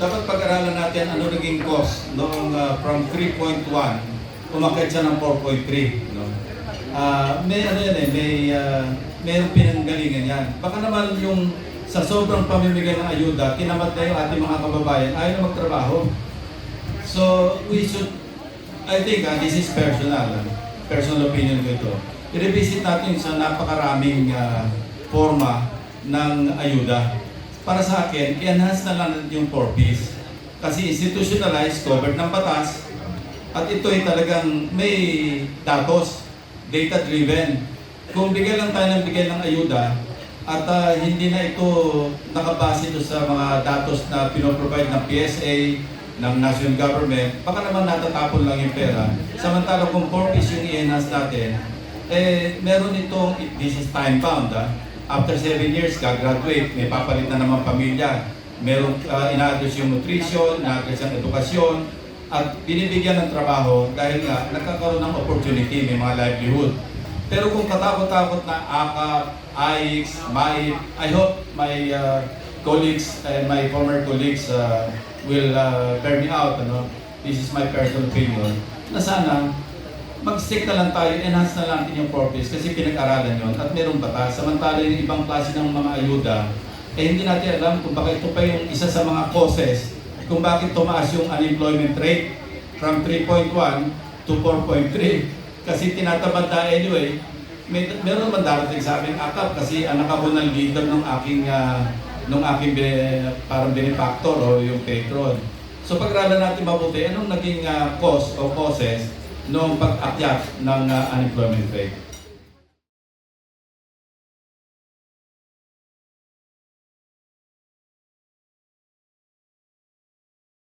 dapat pag-aralan natin ano naging cost noong from 3.1 umakyat siya ng 4.3, no? May ano yan may pinanggalingan yan. Baka naman yung sa sobrang pamimigay ng ayuda, tinamad na yung ating mga kababayan, ayaw na magtrabaho. So we should, I think this is personal opinion ko ito. I-revisit natin sa napakaraming forma ng ayuda. Para sa akin, i-enhance na lang natin yung 4Ps. Kasi institutionalized, covered ng batas, at ito ay talagang may datos, data-driven. Kung bigyan lang tayo ng bigyan ng ayuda, at hindi na ito nakabase ito sa mga datos na pinoprovide ng PSA, ng national government, baka naman natatapon lang yung pera. Samantala kung 4Ps yung i-enhance natin, meron itong, this is time-bound. After 7 years, gagraduate, may papalit na naman pamilya. Meron ina-address yung nutrition, ina-address ang edukasyon, at binibigyan ng trabaho dahil nga nagkakaroon ng opportunity, may mga livelihood. Pero kung katakot-takot na AKAP, AIX, MAIP, I hope my colleagues and my former colleagues will bear me out. This is my personal opinion. Na sana mag-stick na lang tayo, enhance na lang natin yung purpose kasi pinag-aralan yun at merong batas. Samantala yung ibang klase ng mga ayuda, hindi natin alam kung bakit ito pa yung isa sa mga causes kung bakit tumaas yung unemployment rate from 3.1 to 4.3. Kasi tinatamad na anyway, meron man darating sa akin AKAP kasi anak ako ng leader ng aking parang benefactor o yung patron. So pag-aralan natin mabuti, anong naging cause o causes noong pag-akyat ng unemployment rate?